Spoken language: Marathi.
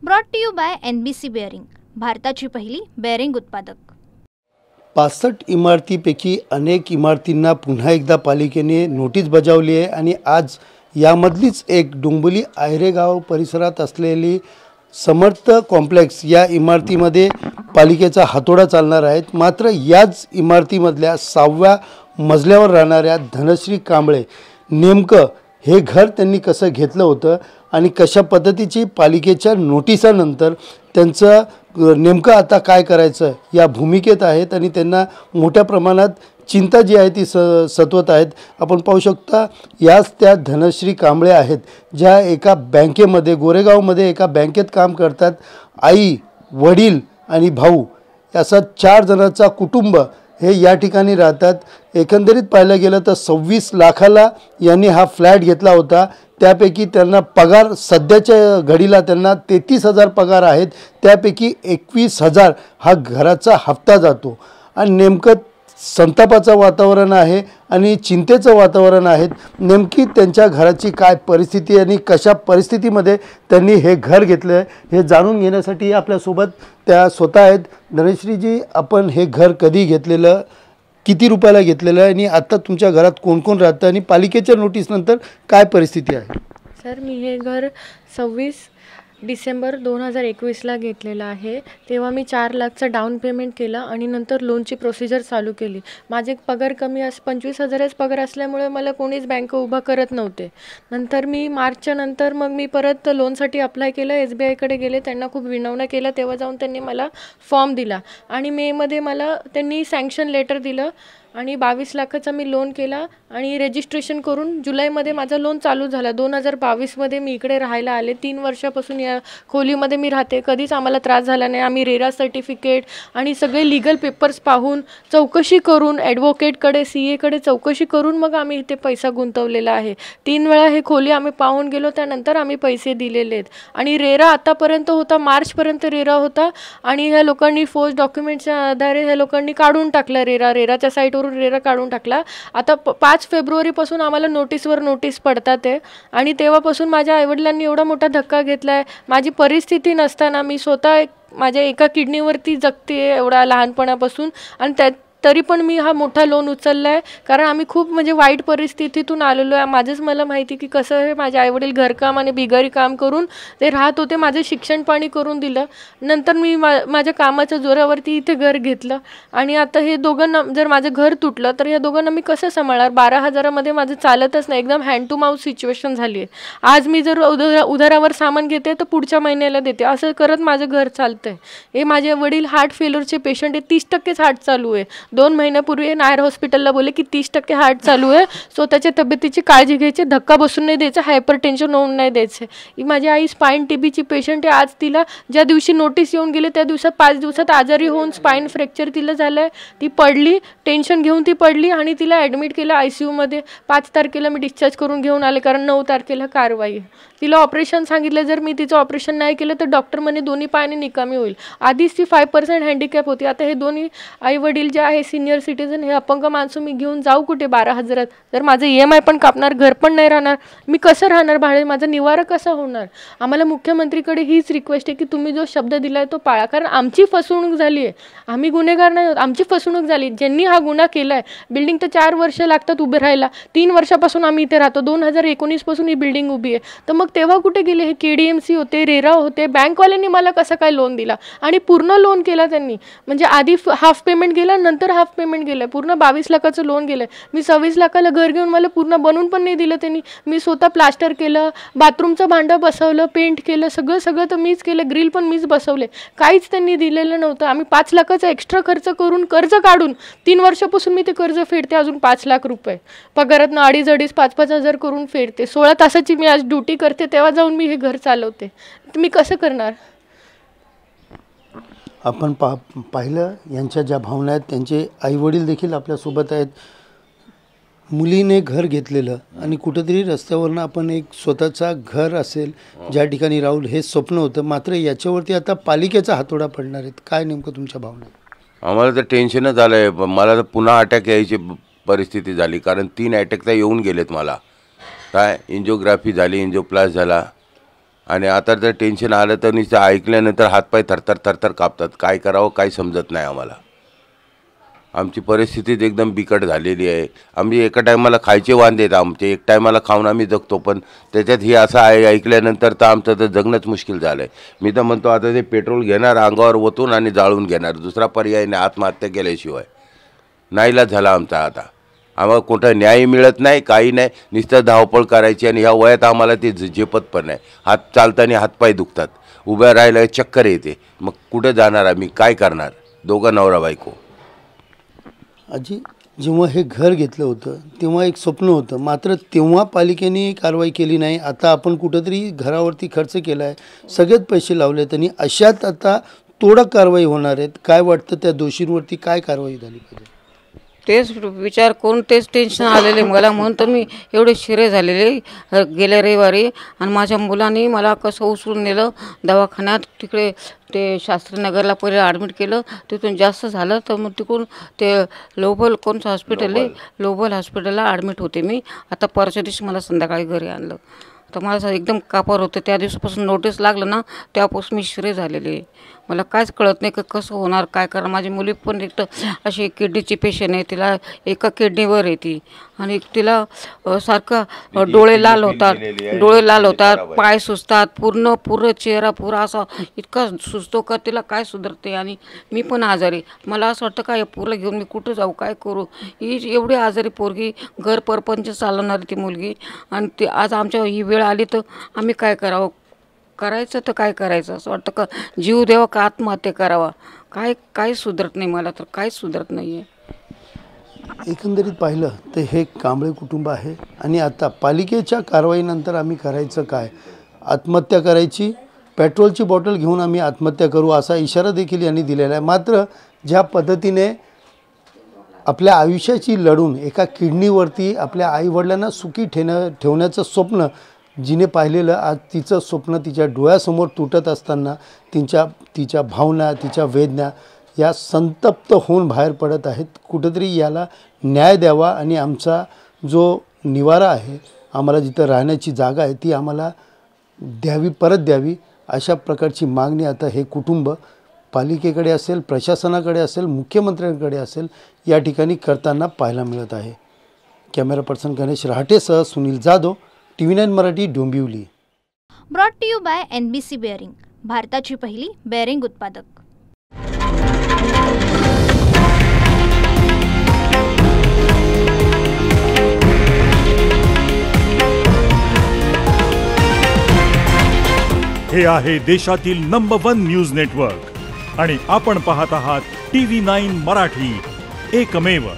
Brought to you by NBC bearing, भारताची पहिली बेअरिंग उत्पादक। 65 इमारतीपैकी अनेक इमारतींना पुन्हा एकदा पालिकेने नोटीस बजावली आहे आणि आज यामधलीच एक डोंबिवली आयरेगाव परिसरात असलेली समर्थ कॉम्प्लेक्स या इमारतीमध्ये पालिकेचा हातोडा चालणार आहे। मात्र याच इमारतीमधल्या 6व्या मजल्यावर राहणाऱ्या धनश्री कांबळे नेमकं हे घर त्यांनी कसं घेतलं होतं आणि कशा पद्धतीची पालिकेच्या नोटिसानंतर त्यांचं नेमकं आता काय करायचं या भूमिकेत आहेत आणि त्यांना मोठ्या प्रमाणात चिंता जी आहे ती सतवत आहेत। आपण पाहू शकता याच त्या धनश्री कांबळे आहेत ज्या एका बँकेमध्ये गोरेगावमध्ये एका बँकेत काम करतात। आई, वडील आणि भाऊ असा 4 जणांचा कुटुंब हे या ठिकाणी राहतात। एकंदरीत पाहायला गेलं तर 26 लाखाला यांनी हा फ्लॅट घेतला होता। त्यापैकी त्यांना पगार सध्याच्या घडीला त्यांना 33,000 पगार आहेत, त्यापैकी 21,000 हा घराचा हप्ता जातो आणि नेमकं संतापाचं वातावरण आहे आणि चिंतेचं वातावरण आहे। नेमकी त्यांच्या घराची काय परिस्थिती आणि कशा परिस्थितीमध्ये त्यांनी हे घर घेतलं आहे हे जाणून घेण्यासाठी आपल्यासोबत त्या स्वतः आहेत। धनश्रीजी, आपण हे घर कधी घेतलेलं, किती रुपयाला घेतलेलं आहे आणि आता तुमच्या घरात कोण कोण राहतं आणि पालिकेच्या नोटीसनंतर काय परिस्थिती आहे? सर, मी हे घर 26 डिसेंबर 2021ला घेतलेलं आहे। तेव्हा मी 4 लाखचं डाऊन पेमेंट केलं आणि नंतर लोनची प्रोसिजर चालू केली। माझे पगार कमी 25,000च पगार असल्यामुळे मला कोणीच बँक उभा करत नव्हते। नंतर मी मार्चच्या नंतर मग मी परत लोनसाठी अप्लाय केलं, SBIकडे गेले, त्यांना खूप विनवण्या केल्या, तेव्हा जाऊन त्यांनी मला फॉर्म दिला आणि मेमध्ये मला त्यांनी सँक्शन लेटर दिलं आणि 22 लाखाचा मी लोन केला आणि रजिस्ट्रेशन करून जुलैमध्ये माझा लोन चालू झाला। 2022मध्ये मी इकडे राहायला आले। 3 वर्षापासून या खोलीमध्ये मी राहते, कधीच आम्हाला त्रास झाला नाही। आम्ही रेरा सर्टिफिकेट आणि सगळे लीगल पेपर्स पाहून चौकशी करून ॲडव्होकेटकडे CAकडे चौकशी करून मग आम्ही इथे पैसा गुंतवलेला आहे। 3 वेळा हे खोली आम्ही पाहून गेलो, त्यानंतर आम्ही पैसे दिलेले आहेत आणि रेरा आतापर्यंत होता, मार्चपर्यंत रेरा होता आणि ह्या लोकांनी फोर्स डॉक्युमेंटच्या आधारे ह्या लोकांनी काढून टाकला रेराच्या साईटवर रेरा काढून टाकला। आता 5 फेब्रुवारीपासून आम्हाला नोटीसवर नोटीस पडतात आहे आणि तेव्हापासून माझ्या आईवडिलांनी एवढा मोठा धक्का घेतला आहे। माझी परिस्थिती नसताना मी स्वतः माझ्या एका किडनीवरती जगते एवढा लहानपणापासून आणि तरी पण मी हा मोठा लोन उचलला आहे, कारण आम्ही खूप म्हणजे वाईट परिस्थितीतून आलेलो आहे। माझंच मला माहिती की कसं आहे, माझे आईवडील घरकाम आणि बिगारी काम करून ते राहत होते, माझं शिक्षण पाणी करून दिलं। नंतर मी माझ्या कामाच्या जोरावरती इथे घर घेतलं आणि आता हे दोघांना जर माझं घर तुटलं तर या दोघांना मी कसं सांभाळणार? 12,000मध्ये माझं चालतच नाही, एकदम हँड टू माउथ सिच्युएशन झाली आहे। आज मी जर उधारावर सामान घेते तर पुढच्या महिन्याला देते, असं करत माझं घर चालतं आहे। हे माझे वडील हार्ट फेल्युअरचे पेशंट आहे, 30% हार्ट चालू आहे। 2 महिन्यापूर्वी नायर हॉस्पिटलला बोलले की 30% हार्ट चालू आहे, स्वतःच्या तब्येतीची काळजी घ्यायची, धक्का बसून नाही द्यायचा, हायपर टेन्शन होऊन नाही द्यायचं। ही माझी आई स्पाईन TBची पेशंट आहे। आज तिला ज्या दिवशी नोटीस येऊन गेले त्या दिवसात 5 दिवसात आजारी होऊन स्पाईन फ्रॅक्चर तिला झालं आहे। ती पडली, टेन्शन घेऊन ती पडली आणि तिला ॲडमिट केलं ICUमध्ये। 5 तारखेला मी डिस्चार्ज करून घेऊन आले, कारण 9 तारखेला कारवाई आहे। तिला ऑपरेशन सांगितलं, जर मी तिचं ऑपरेशन नाही केलं तर डॉक्टर म्हणे दोन्ही पायाने निकामी होईल। आधीच ती 5% हँडिकॅप होती, आता हे दोन्ही आई वडील जे आहे सिनियर सिटीजन, हे अपंग माणसं मी घेऊन जाऊ कुठे 12,000? तर माझं EMI पण कापणार, घर पण नाही राहणार, मी कसं राहणार भाडे, माझा निवारा कसा होणार? आम्हाला मुख्यमंत्रीकडे हीच रिक्वेस्ट आहे की तुम्ही जो शब्द दिला आहे तो पाळा, कारण आमची फसवणूक झाली आहे। आम्ही गुन्हेगार नाही आहोत, आमची फसवणूक झाली। ज्यांनी हा गुन्हा केला आहे, बिल्डिंग तर 4 वर्ष लागतात उभे राहायला, 3 वर्षापासून आम्ही इथे राहतो, 2019 पासून ही बिल्डिंग उभी आहे। तर मग तेव्हा कुठे गेले? हे KDMC होते, रेरा होते, बँकवाल्यांनी मला कसं काय लोन दिला आणि पूर्ण लोन केला त्यांनी, म्हणजे आधी हाफ पेमेंट गेला, नंतर हाफ पेमेंट गेलं, पूर्ण 22 लाखाचं लोन गेलं। मी 26 लाखाला घर घेऊन मला पूर्ण बनवून पण नाही दिलं त्यांनी। मी स्वतः प्लास्टर केलं, बाथरूमचं भांडं बसवलं, पेंट केलं, सगळं तर मीच केलं, ग्रिल पण मीच बसवले, काहीच त्यांनी दिलेलं नव्हतं। आम्ही 5 लाखाचा एक्स्ट्रा खर्च करून कर्ज काढून 3 वर्षापासून मी ते कर्ज फेडते, अजून 5 लाख रुपये पगारातनं 2.5 5 हजार करून फेडते। 16 तासाची मी आज ड्युटी करते, तेव्हा जाऊन मी हे घर चालवते, मी कसं करणार? आपण पाहिलं यांच्या ज्या भावना आहेत, त्यांचे आईवडील देखील आपल्यासोबत आहेत। मुलीने घर घेतलेलं आणि कुठेतरी रस्त्यावरनं आपण एक स्वतःचा घर असेल ज्या ठिकाणी राहुल हे स्वप्न होतं, मात्र याच्यावरती आता पालिकेचा हातोडा पडणार आहेत, काय नेमकं तुमच्या भावना? आम्हाला तर टेन्शनच झालं आहे। मला तर पुन्हा अटॅक यायची परिस्थिती झाली, कारण 3 अटॅक तर येऊन गेलेत मला। काय एन्जिओग्राफी झाली, एन्जिओप्लास्ट झाला, आणि आता जर टेन्शन आलं तर नुसतं ऐकल्यानंतर हातपाय थरथर थरथर कापतात. काय करावं काही समजत नाही आम्हाला. आमची परिस्थितीच एकदम बिकट झालेली आहे. आम्ही एका टायमाला खायचे वांदे आहेत आमचे. एक टायमाला खाऊन आम्ही जगतो, पण त्याच्यात हे असं आहे ऐकल्यानंतर तर आमचं तर जगणंच मुश्किल झालं आहे. मी तर म्हणतो आता ते पेट्रोल घेणार, अंगावर ओतून आणि जाळून घेणार. दुसरा पर्याय नाही, आत्महत्या केल्याशिवाय. नाईलाज झाला आमचा आता. आम्हाला कुठं न्याय मिळत नाही, काही नाही. नुसतं धावपळ करायची आणि ह्या वयात आम्हाला ते झेपत पण नाही. हात चालताना हातपाय दुखतात, उभ्या राहायला चक्कर येते. मग कुठं जाणार आम्ही, काय करणार? दोघं नवरा बायको. आजी, जेव्हा हे घर घेतलं होतं तेव्हा एक स्वप्न होतं, मात्र तेव्हा पालिकेने कारवाई केली नाही. आता आपण कुठंतरी घरावरती खर्च केला आहे, सगळेच पैसे लावलेत आणि अशात आता तोडक कारवाई होणार आहेत. काय वाटतं त्या दोषींवरती काय कारवाई झाली पाहिजे? तेच विचार करून तेच टेन्शन आलेले मला, म्हणून तर मी एवढे शिरे झालेले गेल्या रविवारी. आणि माझ्या मुलांनी मला कसं उचलून नेलं दवाखान्यात. तिकडे ते शास्त्रीनगरला पहिले ॲडमिट केलं, तिथून जास्त झालं तर मग तिकडून ते लोबल कोणतं हॉस्पिटल आहे, लोबल हॉस्पिटलला ॲडमिट होते मी. आता परच्या दिवशी मला संध्याकाळी घरी आणलं. तर मला एकदम कापार होतं. त्या दिवसापासून नोटीस लागलं ना तेव्हापासून मी शिरे झालेले. मला काहीच कळत नाही की कसं होणार, काय करणार. माझी मुली पण एक तर अशी किडनीची पेशंट आहे, तिला एका किडनीवर आहे ती. आणि तिला सारखं डोळे लाल होतात, पाय सुचतात, पूर्ण चेहरा पुरा असा इतका सुचतो का तिला काय सुधारते. आणि मी पण आजारी. मला असं वाटतं का या पोरला घेऊन मी कुठं जाऊ, काय करू. ही एवढी आजारी पोरगी, घर परपंच चालवणारी ती मुलगी. आणि ती आज आमच्या ही वेळ आली तर आम्ही काय करावं, करायचं तर काय करायचं. असं वाटतं का जीव द्यावा का आत्महत्या करावा. काय सुधरत नाही, मला तर काहीच सुधरत नाही आहे. एकंदरीत पाहिलं तर हे कांबळे कुटुंब आहे आणि आता पालिकेच्या कारवाईनंतर आम्ही करायचं काय? आत्महत्या करायची, पेट्रोलची बॉटल घेऊन आम्ही आत्महत्या करू असा इशारा देखील यांनी दिलेला आहे. मात्र ज्या पद्धतीने आपल्या आयुष्याची लढून एका किडनीवरती आपल्या आईवडिलांना सुखी ठेवण्याचं स्वप्न जिने पाहिलेलं, आज तिचं स्वप्न तिच्या डोळ्यासमोर तुटत असताना तिच्या भावना, तिच्या वेदना या संतप्त होऊन बाहेर पडत आहेत. कुठंतरी याला न्याय द्यावा आणि आमचा जो निवारा आहे, आम्हाला जिथं राहण्याची जागा आहे ती आम्हाला परत द्यावी, अशा प्रकारची मागणी आता हे कुटुंब पालिकेकडे असेल, प्रशासनाकडे असेल, मुख्यमंत्र्यांकडे असेल, या ठिकाणी करताना पाहायला मिळत आहे. कॅमेरा पर्सन गणेश रहाटेसह Sunil Jadhav, TV9 Marathi, Dombivli. Brought to you by NBC bearing, भारताची पहिली बेअरिंग उत्पादक. हे आहे देशातील नंबर 1 न्यूज नेटवर्क आणि आपण पाहत आहात TV9 मराठी, एकमेव.